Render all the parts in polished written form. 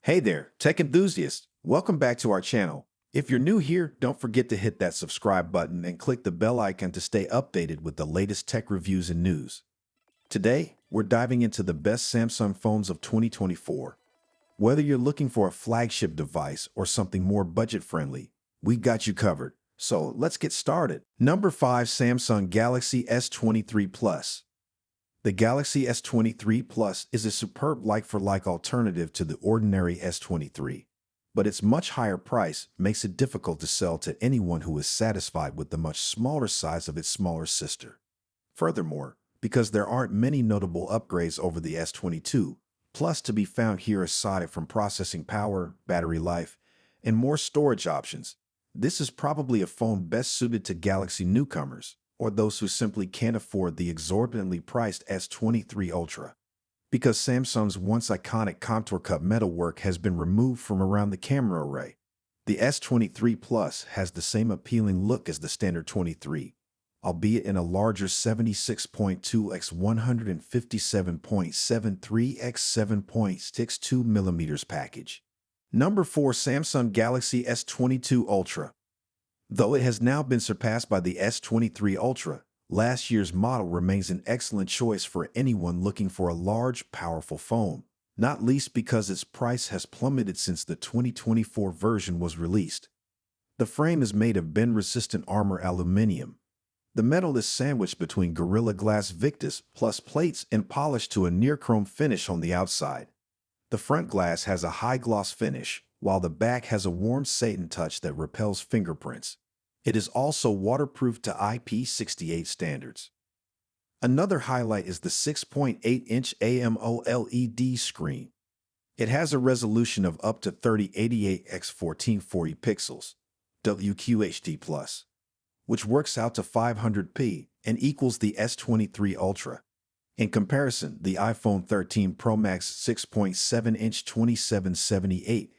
Hey there, tech enthusiasts. Welcome back to our channel. If you're new here, don't forget to hit that subscribe button and click the bell icon to stay updated with the latest tech reviews and news. Today, we're diving into the best Samsung phones of 2024. Whether you're looking for a flagship device or something more budget-friendly, we got you covered. So let's get started. Number 5. Samsung Galaxy S23 Plus. The Galaxy S23 Plus is a superb like-for-like alternative to the ordinary S23, but its much higher price makes it difficult to sell to anyone who is satisfied with the much smaller size of its smaller sister. Furthermore, because there aren't many notable upgrades over the S22 Plus to be found here aside from processing power, battery life, and more storage options, this is probably a phone best suited to Galaxy newcomers or those who simply can't afford the exorbitantly priced S23 Ultra. Because Samsung's once iconic contour cut metalwork has been removed from around the camera array, the S23 Plus has the same appealing look as the standard 23, albeit in a larger 76.2 x 157.73 x 7.62 mm package. Number 4. Samsung Galaxy S22 Ultra. Though it has now been surpassed by the S23 Ultra, last year's model remains an excellent choice for anyone looking for a large, powerful phone, not least because its price has plummeted since the 2024 version was released. The frame is made of bend-resistant armor aluminum. The metal is sandwiched between Gorilla Glass Victus plus plates and polished to a near-chrome finish on the outside. The front glass has a high-gloss finish, while the back has a warm satin touch that repels fingerprints. It is also waterproof to IP68 standards. Another highlight is the 6.8-inch AMOLED screen. It has a resolution of up to 3088 x 1440 pixels, WQHD+, which works out to 500p and equals the S23 Ultra. In comparison, the iPhone 13 Pro Max 6.7-inch 2778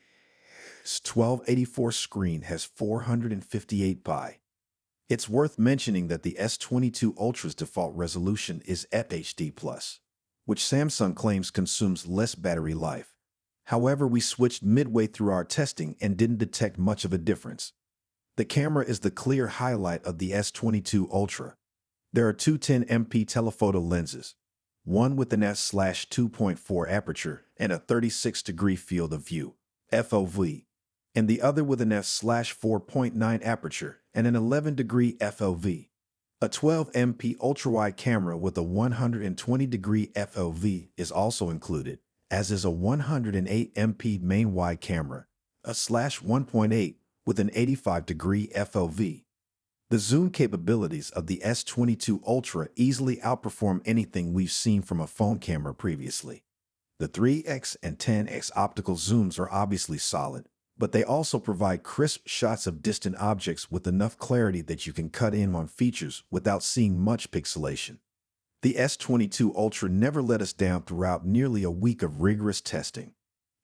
1284 screen has 458 pi. It's worth mentioning that the S22 Ultra's default resolution is FHD+, which Samsung claims consumes less battery life. However, we switched midway through our testing and didn't detect much of a difference. The camera is the clear highlight of the S22 Ultra. There are two 10MP telephoto lenses, one with an f/2.4 aperture and a 36-degree field of view, FOV, and the other with an f/4.9 aperture and an 11-degree FOV. A 12MP ultrawide camera with a 120-degree FOV is also included, as is a 108MP main wide camera, a /1.8 with an 85-degree FOV. The zoom capabilities of the S22 Ultra easily outperform anything we've seen from a phone camera previously. The 3x and 10x optical zooms are obviously solid, but they also provide crisp shots of distant objects with enough clarity that you can cut in on features without seeing much pixelation. The S22 Ultra never let us down throughout nearly a week of rigorous testing.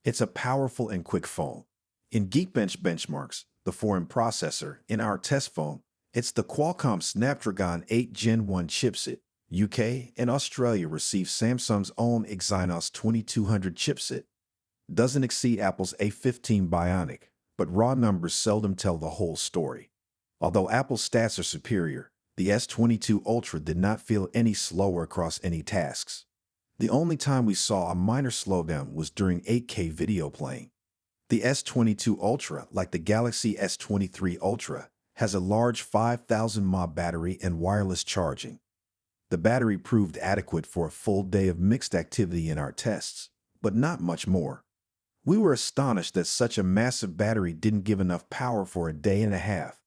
It's a powerful and quick phone. In Geekbench benchmarks, the foreign processor in our test phone, it's the Qualcomm Snapdragon 8 Gen 1 chipset. UK and Australia receive Samsung's own Exynos 2200 chipset. Doesn't exceed Apple's A15 Bionic, but raw numbers seldom tell the whole story. Although Apple's stats are superior, the S22 Ultra did not feel any slower across any tasks. The only time we saw a minor slowdown was during 8K video playing. The S22 Ultra, like the Galaxy S23 Ultra, has a large 5000 mAh battery and wireless charging. The battery proved adequate for a full day of mixed activity in our tests, but not much more. We were astonished that such a massive battery didn't give enough power for a day and a half.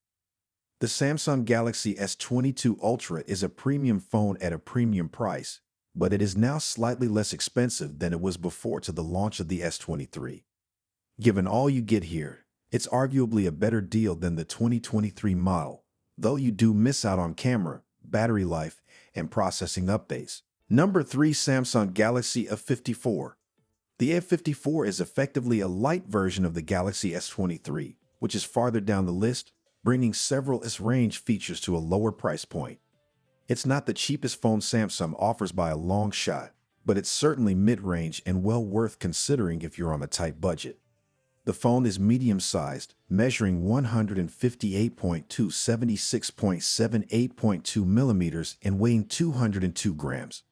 The Samsung Galaxy S22 Ultra is a premium phone at a premium price, but it is now slightly less expensive than it was before to the launch of the S23. Given all you get here, it's arguably a better deal than the 2023 model, though you do miss out on camera, battery life, and processing updates. Number 3. Samsung Galaxy F54. The F54 is effectively a light version of the Galaxy S23, which is farther down the list, bringing several S-range features to a lower price point. It's not the cheapest phone Samsung offers by a long shot, but it's certainly mid-range and well worth considering if you're on a tight budget. The phone is medium-sized, measuring 158.2 to 76.78.2 millimeters and weighing 202 grams.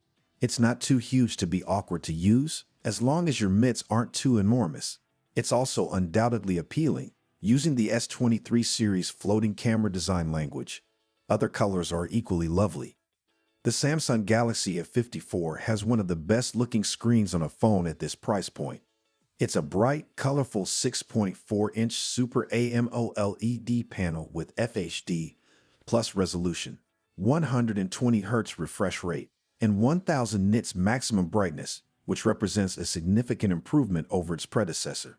It's not too huge to be awkward to use, as long as your mitts aren't too enormous. It's also undoubtedly appealing, using the S23 series floating camera design language. Other colors are equally lovely. The Samsung Galaxy F54 has one of the best-looking screens on a phone at this price point. It's a bright, colorful 6.4-inch Super AMOLED panel with FHD plus resolution, 120 Hz refresh rate, and 1000 nits maximum brightness, which represents a significant improvement over its predecessor.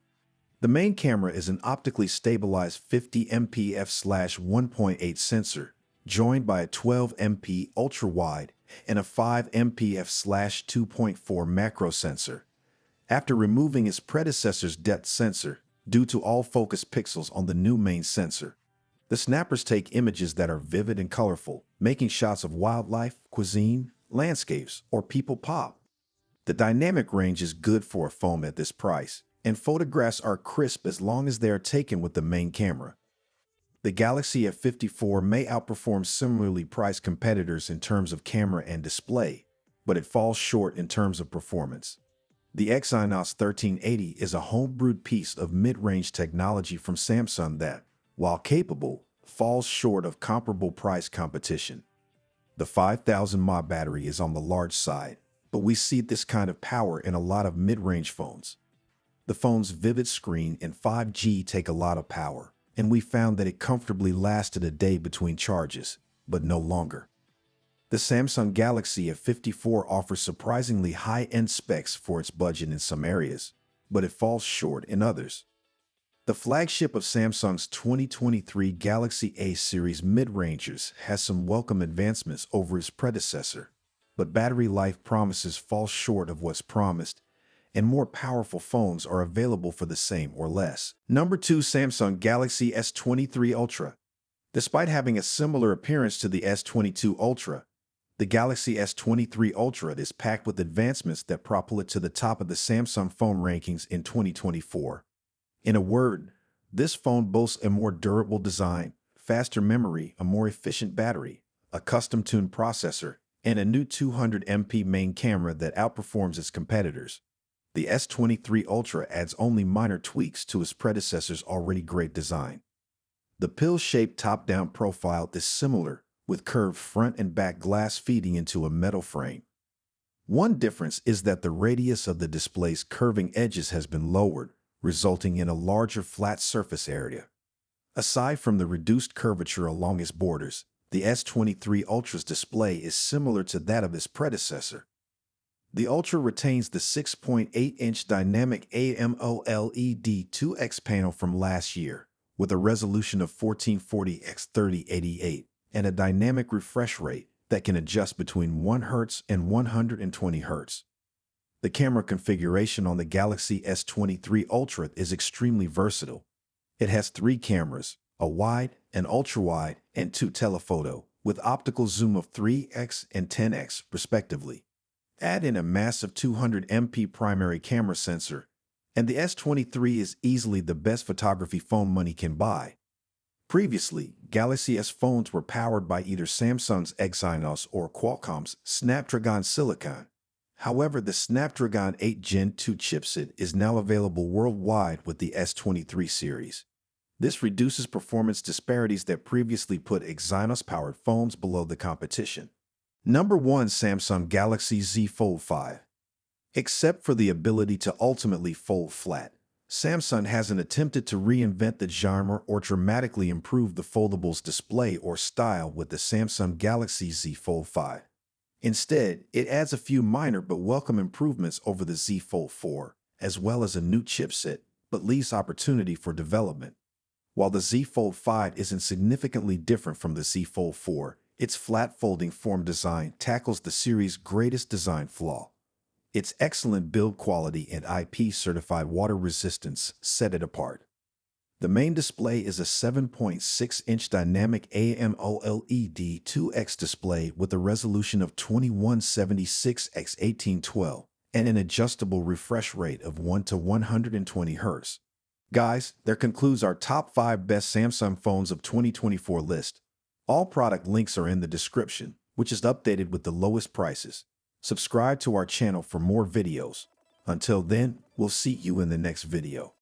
The main camera is an optically stabilized 50 MP f/1.8 sensor, joined by a 12 MP ultra-wide and a 5 MP f/2.4 macro sensor. After removing its predecessor's depth sensor, due to all focus pixels on the new main sensor, the snappers take images that are vivid and colorful, making shots of wildlife, cuisine, landscapes, or people pop. The dynamic range is good for a phone at this price, and photographs are crisp as long as they are taken with the main camera. The Galaxy F54 may outperform similarly priced competitors in terms of camera and display, but it falls short in terms of performance. The Exynos 1380 is a homebrewed piece of mid-range technology from Samsung that, while capable, falls short of comparable price competition. The 5000 mAh battery is on the large side, but we see this kind of power in a lot of mid-range phones. The phone's vivid screen and 5G take a lot of power, and we found that it comfortably lasted a day between charges, but no longer. The Samsung Galaxy F54 offers surprisingly high-end specs for its budget in some areas, but it falls short in others. The flagship of Samsung's 2023 Galaxy A series mid-rangers has some welcome advancements over its predecessor, but battery life promises fall short of what's promised, and more powerful phones are available for the same or less. Number 2. Samsung Galaxy S23 Ultra. Despite having a similar appearance to the S22 Ultra, the Galaxy S23 Ultra is packed with advancements that propel it to the top of the Samsung phone rankings in 2024. In a word, this phone boasts a more durable design, faster memory, a more efficient battery, a custom-tuned processor, and a new 200 MP main camera that outperforms its competitors. The S23 Ultra adds only minor tweaks to its predecessor's already great design. The pill-shaped top-down profile is similar, with curved front and back glass feeding into a metal frame. One difference is that the radius of the display's curving edges has been lowered, resulting in a larger flat surface area. Aside from the reduced curvature along its borders, the S23 Ultra's display is similar to that of its predecessor. The Ultra retains the 6.8-inch dynamic AMOLED 2X panel from last year, with a resolution of 1440x3088 and a dynamic refresh rate that can adjust between 1 Hz and 120 Hz. The camera configuration on the Galaxy S23 Ultra is extremely versatile. It has 3 cameras, a wide, an ultra-wide, and 2 telephoto, with optical zoom of 3x and 10x, respectively. Add in a massive 200 MP primary camera sensor, and the S23 is easily the best photography phone money can buy. Previously, Galaxy S phones were powered by either Samsung's Exynos or Qualcomm's Snapdragon Silicon. However, the Snapdragon 8 Gen 2 chipset is now available worldwide with the S23 series. This reduces performance disparities that previously put Exynos-powered phones below the competition. Number 1. Samsung Galaxy Z Fold 5. Except for the ability to ultimately fold flat, Samsung hasn't attempted to reinvent the genre or dramatically improve the foldables display or style with the Samsung Galaxy Z Fold 5. Instead, it adds a few minor but welcome improvements over the Z Fold 4, as well as a new chipset, but leaves opportunity for development. While the Z Fold 5 isn't significantly different from the Z Fold 4, its flat folding form design tackles the series' greatest design flaw. Its excellent build quality and IP-certified water resistance set it apart. The main display is a 7.6-inch dynamic AMOLED 2X display with a resolution of 2176x1812 and an adjustable refresh rate of 1 to 120 Hz. Guys, that concludes our top 5 best Samsung phones of 2024 list. All product links are in the description, which is updated with the lowest prices. Subscribe to our channel for more videos. Until then, we'll see you in the next video.